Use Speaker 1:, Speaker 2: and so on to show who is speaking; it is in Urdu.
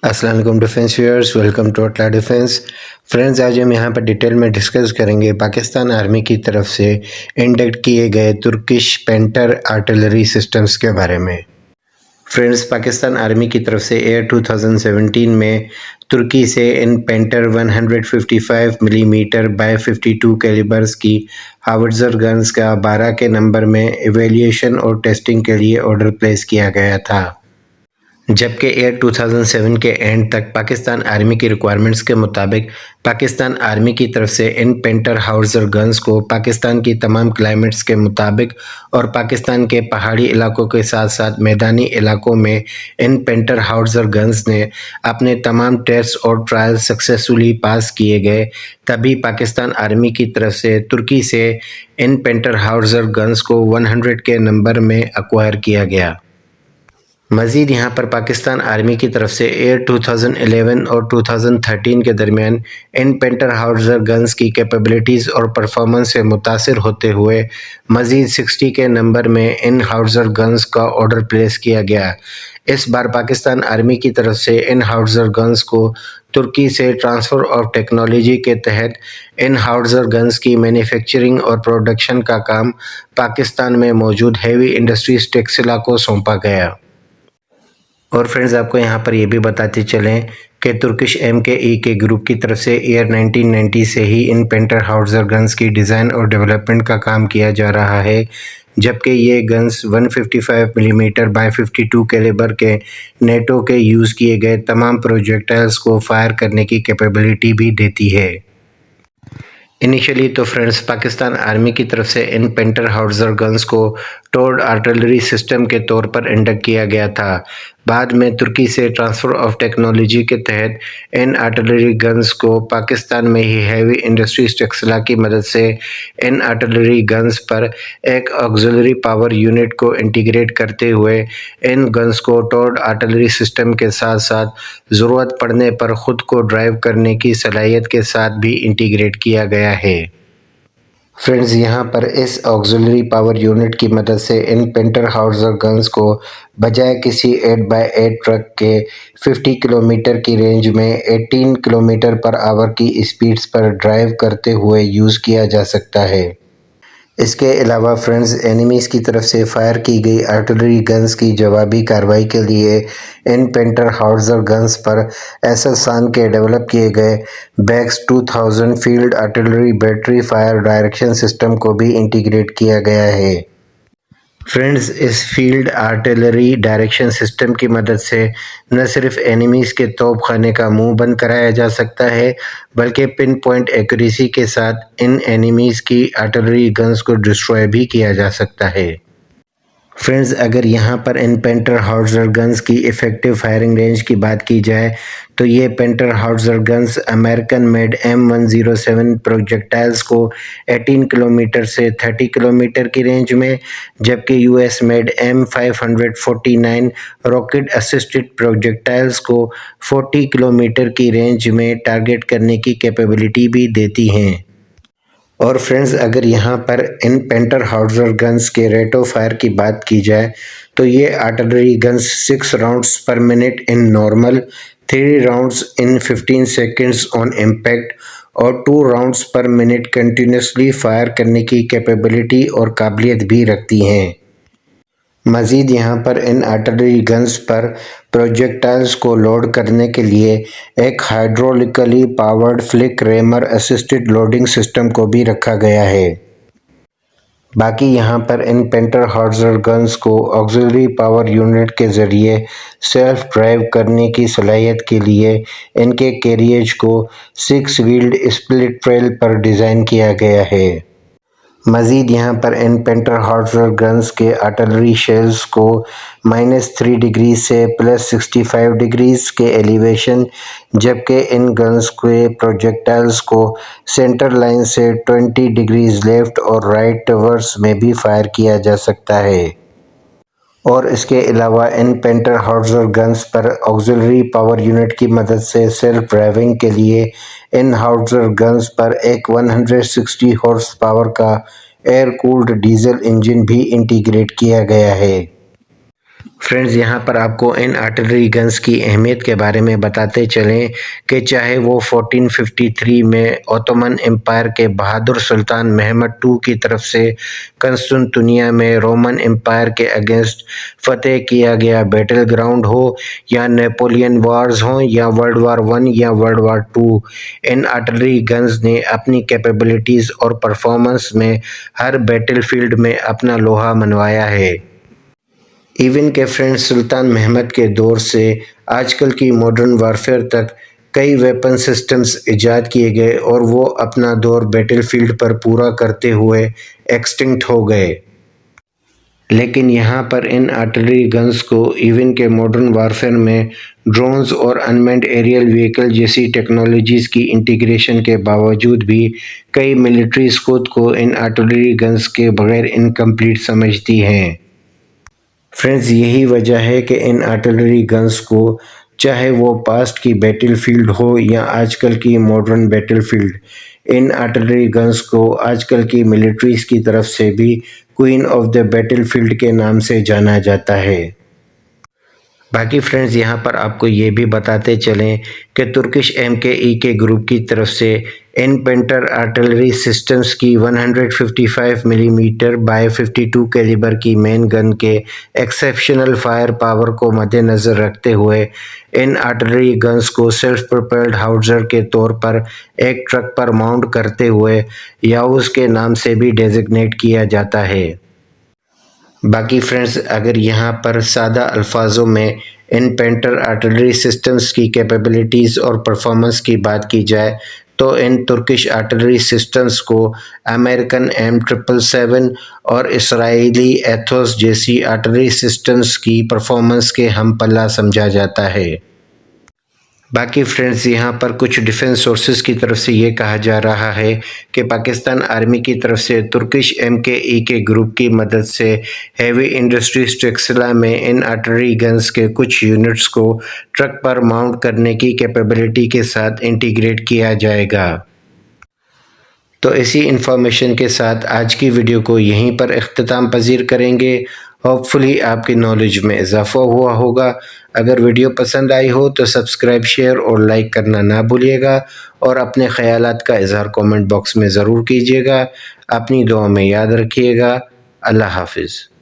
Speaker 1: السلام علیکم ڈیفینس ویئرس، ویلکم ٹو اٹلا ڈیفینس۔ فرینڈز، آج ہم یہاں پر ڈیٹیل میں ڈسکس کریں گے پاکستان آرمی کی طرف سے انڈکٹ کیے گئے ترکش پینٹر آرٹلری سسٹمز کے بارے میں۔ فرینڈز، پاکستان آرمی کی طرف سے ایئر 2017 میں ترکی سے ان پینٹر 155 ملی میٹر بائی 52 کیلیبرز کی ہاوٹزر گنز کا 12 کے نمبر میں ایویلیویشن اور ٹیسٹنگ کے لیے آرڈر پلیس کیا گیا تھا، جبکہ ایئر 2007 کے اینڈ تک پاکستان آرمی کی ریکوائرمنٹس کے مطابق پاکستان آرمی کی طرف سے ان پینٹر ہاؤٹزر گنز کو پاکستان کی تمام کلائمیٹس کے مطابق اور پاکستان کے پہاڑی علاقوں کے ساتھ ساتھ میدانی علاقوں میں ان پینٹر ہاؤٹزر گنز نے اپنے تمام ٹیسٹ اور ٹرائل سکسیسفلی پاس کیے گئے، تبھی پاکستان آرمی کی طرف سے ترکی سے ان پینٹر ہاؤٹزر گنز کو 100 کے نمبر میں ایکوائر کیا گیا۔ مزید یہاں پر پاکستان آرمی کی طرف سے ایئر 2011 اور 2013 کے درمیان ان پینٹر ہاؤٹزر گنز کی کیپیبلٹیز اور پرفارمنس سے متاثر ہوتے ہوئے مزید 60 کے نمبر میں ان ہاؤٹزر گنز کا آرڈر پلیس کیا گیا۔ اس بار پاکستان آرمی کی طرف سے ان ہاؤٹزر گنز کو ترکی سے ٹرانسفر آف ٹیکنالوجی کے تحت ان ہاؤٹزر گنز کی مینوفیکچرنگ اور پروڈکشن کا کام پاکستان میں موجود ہیوی انڈسٹریز ٹیکسلا کو سونپا گیا۔ اور فرینڈز، آپ کو یہاں پر یہ بھی بتاتے چلیں کہ ترکش MKE کے گروپ کی طرف سے ایئر 1990 سے ہی ان پینٹر ہاؤٹزر گنز کی ڈیزائن اور ڈیولپمنٹ کا کام کیا جا رہا ہے، جبکہ یہ گنز 155 ملی میٹر بائی 52 کیلیبر کے نیٹو کے یوز کیے گئے تمام پروجیکٹائلز کو فائر کرنے کی کیپیبلٹی بھی دیتی ہے۔ انیشلی تو فرینڈز، پاکستان آرمی کی طرف سے ان پینٹر ہاؤٹزر گنز کو ٹورڈ آرٹلری سسٹم کے طور پر انڈکٹ کیا گیا تھا۔ بعد میں ترکی سے ٹرانسفر آف ٹیکنالوجی کے تحت ان آرٹلری گنز کو پاکستان میں ہی ہیوی انڈسٹریز ٹیکسلا کی مدد سے ان آرٹلری گنز پر ایک آکسیلری پاور یونٹ کو انٹیگریٹ کرتے ہوئے ان گنز کو ٹورڈ آرٹلری سسٹم کے ساتھ ساتھ ضرورت پڑنے پر خود کو ڈرائیو کرنے کی صلاحیت کے ساتھ بھی انٹیگریٹ کیا گیا ہے۔ فرینڈز، یہاں پر اس آکسیلری پاور یونٹ کی مدد سے ان پینٹر ہاؤٹزر گنز کو بجائے کسی 8x8 ٹرک کے 50 کلومیٹر کی رینج میں 18 کلومیٹر پر آور کی اسپیڈز پر ڈرائیو کرتے ہوئے یوز کیا جا سکتا ہے۔ اس کے علاوہ فرینڈز، اینیمیز کی طرف سے فائر کی گئی آرٹلری گنز کی جوابی کارروائی کے لیے ان پینٹر ہاؤٹزر گنز پر ایسلسان کے ڈیولپ کیے گئے بیکس 2000 field artillery battery fire direction system کو بھی انٹیگریٹ کیا گیا ہے۔ فرینڈز، اس فیلڈ آرٹلری ڈائریکشن سسٹم کی مدد سے نہ صرف اینیمیز کے توپ خانے کا منہ بند کرایا جا سکتا ہے، بلکہ پن پوائنٹ ایکوریسی کے ساتھ ان اینیمیز کی آرٹلری گنز کو ڈسٹروائے بھی کیا جا سکتا ہے۔ فرینڈز، اگر یہاں پر ان پینٹر ہاؤٹزر گنز کی ایفیکٹو فائرنگ رینج کی بات کی جائے تو یہ Panter howitzer guns American made M107 projectiles کو 18 کلومیٹر سے 30 کلومیٹر کی رینج میں، جبکہ US made M549 rocket assisted projectiles کو 40 کلومیٹر کی رینج میں ٹارگٹ کرنے کی کیپیبلٹی بھی دیتی ہیں۔ اور فرینڈز، اگر یہاں پر ان پینٹر ہاؤٹزر گنز کے ریٹ آف فائر کی بات کی جائے تو یہ artillery guns 6 rounds per minute ان نارمل، 3 راؤنڈز ان 15 سیکنڈز آن امپیکٹ اور 2 rounds per minute continuously fire کرنے کی کیپیبلٹی اور قابلیت بھی رکھتی ہیں۔ مزید یہاں پر ان آرٹلری گنز پر پروجیکٹائلز کو لوڈ کرنے کے لیے ایک ہائیڈرولکلی پاورڈ فلک ریمر اسسٹڈ لوڈنگ سسٹم کو بھی رکھا گیا ہے۔ باقی یہاں پر ان پینٹر ہاؤٹزر گنز کو آکسیلری پاور یونٹ کے ذریعے سیلف ڈرائیو کرنے کی صلاحیت کے لیے ان کے کیریج کو 6 ویلڈ اسپلٹ ٹریل پر ڈیزائن کیا گیا ہے۔ مزید یہاں پر ان پینٹر ہاؤٹزر گنز کے آرٹلری شیلز کو -3 ڈگری سے +65 ڈگریز کے ایلیویشن، جبکہ ان گنز کے پروجیکٹائلز کو سینٹر لائن سے 20 ڈگریز لیفٹ اور رائٹ ٹورڈز میں بھی فائر کیا جا سکتا ہے۔ اور اس کے علاوہ ان پینٹر ہاؤٹزر گنز پر آکسیلری پاور یونٹ کی مدد سے سیلف ڈرائیونگ کے لیے ان ہاؤٹزر گنز پر ایک 160 ہارس پاور کا ایئر کولڈ ڈیزل انجن بھی انٹیگریٹ کیا گیا ہے۔ فرینڈز یہاں پر آپ کو ان آرٹلری گنز کی اہمیت کے بارے میں بتاتے چلیں کہ چاہے وہ 1453 میں اوتومن امپائر کے بہادر سلطان محمد II کی طرف سے قسطنطنیہ میں رومن امپائر کے اگینسٹ فتح کیا گیا بیٹل گراؤنڈ ہو، یا نیپولین وارز ہوں، یا ورلڈ وار I یا ورلڈ وار II، ان آرٹلری گنز نے اپنی کیپیبلٹیز اور پرفارمنس میں ہر بیٹل فیلڈ میں اپنا لوہا منوایا ہے۔ ایون کہ فرینڈ سلطان محمد کے دور سے آج کل کی ماڈرن وارفیئر تک کئی ویپن سسٹمز ایجاد کیے گئے اور وہ اپنا دور بیٹل فیلڈ پر پورا کرتے ہوئے ایکسٹنکٹ ہو گئے، لیکن یہاں پر ان آرٹلری گنز کو ایون کہ ماڈرن وارفیئر میں ڈرونز اور انمینڈ ایریل وہیکل جیسی ٹیکنالوجیز کی انٹیگریشن کے باوجود بھی کئی ملٹریز خود کو ان آرٹلری گنز کے بغیر انکمپلیٹ سمجھتی ہیں۔ فرینڈز یہی وجہ ہے کہ ان آرٹلری گنز کو چاہے وہ پاسٹ کی بیٹل فیلڈ ہو یا آج کل کی ماڈرن بیٹل فیلڈ، ان آرٹلری گنز کو آج کل کی ملٹریز کی طرف سے بھی queen of the battle field کے نام سے جانا جاتا ہے۔ باقی فرینڈز یہاں پر آپ کو یہ بھی بتاتے چلیں کہ ترکش MKE کے گروپ کی طرف سے ان پینٹر آرٹلری سسٹمز کی 155 ملی میٹر بائی 52 کیلیبر کی مین گن کے ایکسیپشنل فائر پاور کو مد نظر رکھتے ہوئے ان آرٹلری گنز کو سیلف پروپیلڈ ہاؤٹزر کے طور پر ایک ٹرک پر ماؤنٹ کرتے ہوئے یاؤز کے نام سے بھی ڈیزگنیٹ کیا جاتا ہے۔ باقی فرینڈز اگر یہاں پر سادہ الفاظوں میں ان پینٹر آرٹلری سسٹمز کی کیپیبلٹیز اور پرفارمنس کی بات کی جائے تو ان ترکش آرٹلری سسٹمز کو امریکن M777 اور اسرائیلی ایتھوس جیسی آرٹلری سسٹمز کی پرفارمنس کے ہم پلہ سمجھا جاتا ہے۔ باقی فرینڈز یہاں پر کچھ ڈیفنس سورسز کی طرف سے یہ کہا جا رہا ہے کہ پاکستان آرمی کی طرف سے ترکش MKE کے گروپ کی مدد سے ہیوی انڈسٹریز ٹیکسلا میں ان آرٹلری گنز کے کچھ یونٹس کو ٹرک پر ماؤنٹ کرنے کی کیپیبلٹی کے ساتھ انٹیگریٹ کیا جائے گا۔ تو اسی انفارمیشن کے ساتھ آج کی ویڈیو کو یہیں پر اختتام پذیر کریں گے۔ ہوپ فلی آپ کی نالج میں اضافہ ہوا ہوگا۔ اگر ویڈیو پسند آئی ہو تو سبسکرائب، شیئر اور لائک کرنا نہ بھولیے گا، اور اپنے خیالات کا اظہار کامنٹ باکس میں ضرور کیجیے گا۔ اپنی دعا میں یاد رکھیے گا۔ اللہ حافظ۔